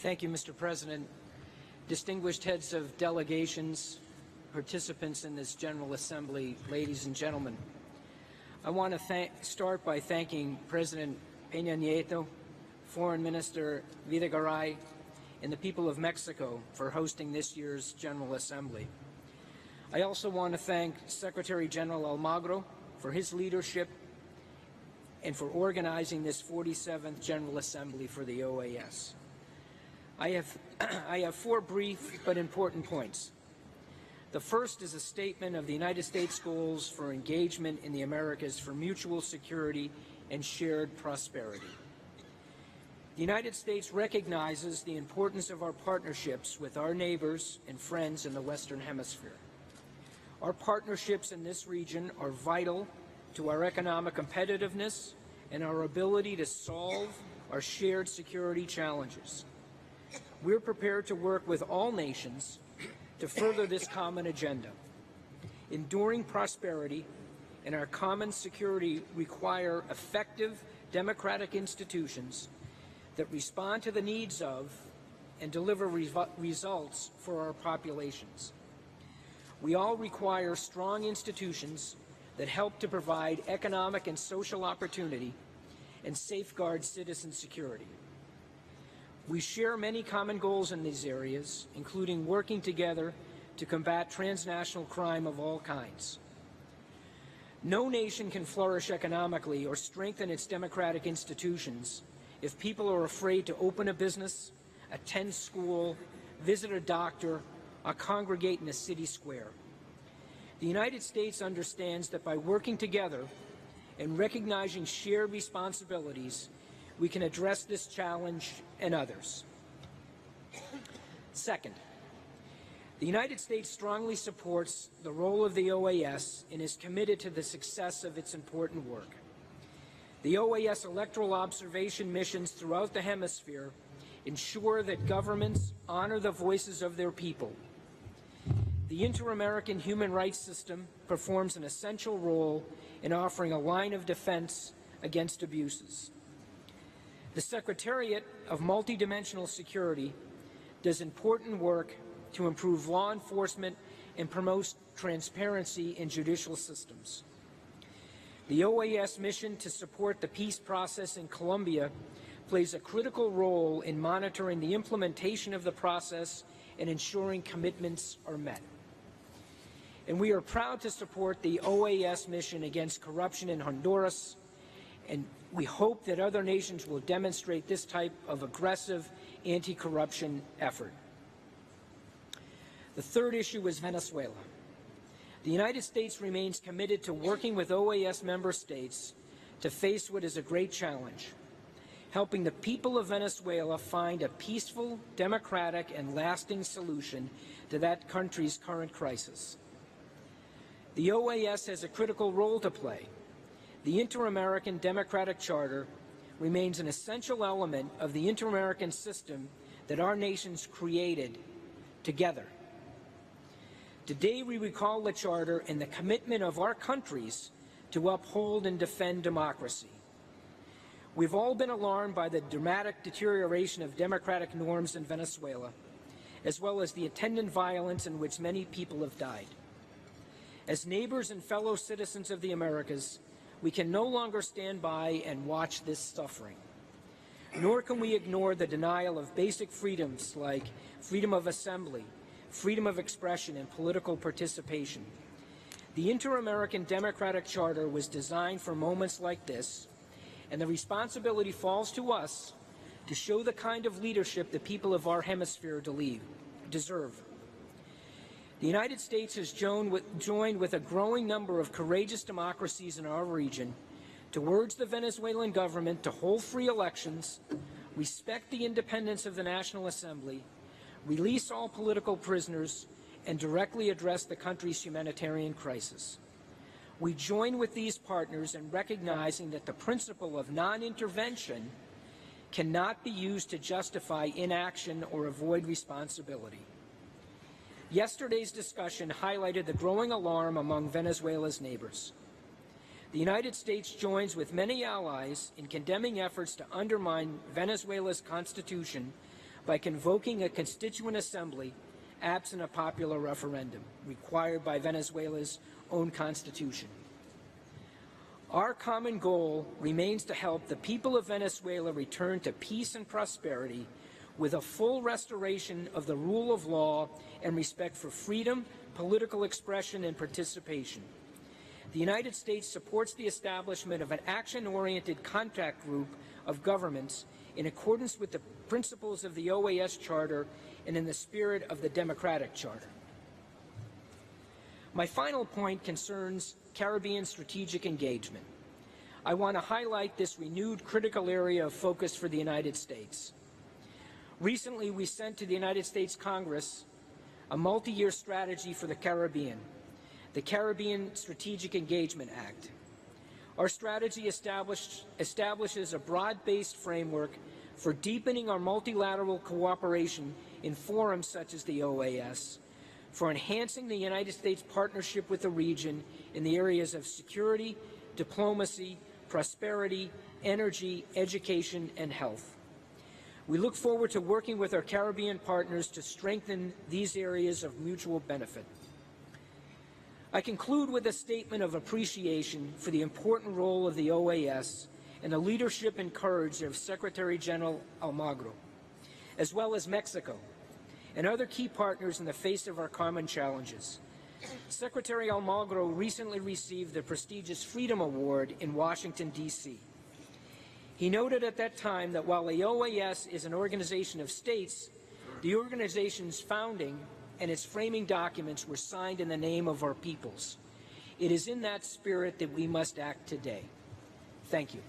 Thank you, Mr. President. Distinguished heads of delegations, participants in this General Assembly, ladies and gentlemen. I want to start by thanking President Peña Nieto, Foreign Minister Videgaray, and the people of Mexico for hosting this year's General Assembly. I also want to thank Secretary General Almagro for his leadership and for organizing this 47th General Assembly for the OAS. I have four brief but important points. The first is a statement of the United States goals for engagement in the Americas for mutual security and shared prosperity. The United States recognizes the importance of our partnerships with our neighbors and friends in the Western Hemisphere. Our partnerships in this region are vital to our economic competitiveness and our ability to solve our shared security challenges. We're prepared to work with all nations to further this common agenda. Enduring prosperity and our common security require effective democratic institutions that respond to the needs of and deliver results for our populations. We all require strong institutions that help to provide economic and social opportunity and safeguard citizen security. We share many common goals in these areas, including working together to combat transnational crime of all kinds. No nation can flourish economically or strengthen its democratic institutions if people are afraid to open a business, attend school, visit a doctor, or congregate in a city square. The United States understands that by working together and recognizing shared responsibilities, we can address this challenge and others. Second, the United States strongly supports the role of the OAS and is committed to the success of its important work. The OAS electoral observation missions throughout the hemisphere ensure that governments honor the voices of their people. The Inter-American human rights system performs an essential role in offering a line of defense against abuses. The Secretariat of Multidimensional Security does important work to improve law enforcement and promote transparency in judicial systems. The OAS mission to support the peace process in Colombia plays a critical role in monitoring the implementation of the process and ensuring commitments are met. And we are proud to support the OAS mission against corruption in Honduras, and we hope that other nations will demonstrate this type of aggressive anti-corruption effort. The third issue is Venezuela. The United States remains committed to working with OAS member states to face what is a great challenge, helping the people of Venezuela find a peaceful, democratic, and lasting solution to that country's current crisis. The OAS has a critical role to play. The Inter-American Democratic Charter remains an essential element of the inter-American system that our nations created together. Today we recall the Charter and the commitment of our countries to uphold and defend democracy. We've all been alarmed by the dramatic deterioration of democratic norms in Venezuela, as well as the attendant violence in which many people have died. As neighbors and fellow citizens of the Americas, we can no longer stand by and watch this suffering. Nor can we ignore the denial of basic freedoms like freedom of assembly, freedom of expression, and political participation. The Inter-American Democratic Charter was designed for moments like this, and the responsibility falls to us to show the kind of leadership the people of our hemisphere deserve. The United States has joined with a growing number of courageous democracies in our region to urge the Venezuelan government to hold free elections, respect the independence of the National Assembly, release all political prisoners, and directly address the country's humanitarian crisis. We join with these partners in recognizing that the principle of non-intervention cannot be used to justify inaction or avoid responsibility. Yesterday's discussion highlighted the growing alarm among Venezuela's neighbors. The United States joins with many allies in condemning efforts to undermine Venezuela's constitution by convoking a constituent assembly absent a popular referendum required by Venezuela's own constitution. Our common goal remains to help the people of Venezuela return to peace and prosperity with a full restoration of the rule of law and respect for freedom, political expression, and participation. The United States supports the establishment of an action-oriented contact group of governments in accordance with the principles of the OAS Charter and in the spirit of the Democratic Charter. My final point concerns Caribbean strategic engagement. I want to highlight this renewed critical area of focus for the United States. Recently, we sent to the United States Congress a multi-year strategy for the Caribbean, the Caribbean Strategic Engagement Act. Our strategy establishes a broad-based framework for deepening our multilateral cooperation in forums such as the OAS, for enhancing the United States partnership with the region in the areas of security, diplomacy, prosperity, energy, education, and health. We look forward to working with our Caribbean partners to strengthen these areas of mutual benefit. I conclude with a statement of appreciation for the important role of the OAS and the leadership and courage of Secretary General Almagro, as well as Mexico and other key partners in the face of our common challenges. Secretary Almagro recently received the prestigious Freedom Award in Washington, D.C. He noted at that time that while the OAS is an organization of states, the organization's founding and its framing documents were signed in the name of our peoples. It is in that spirit that we must act today. Thank you.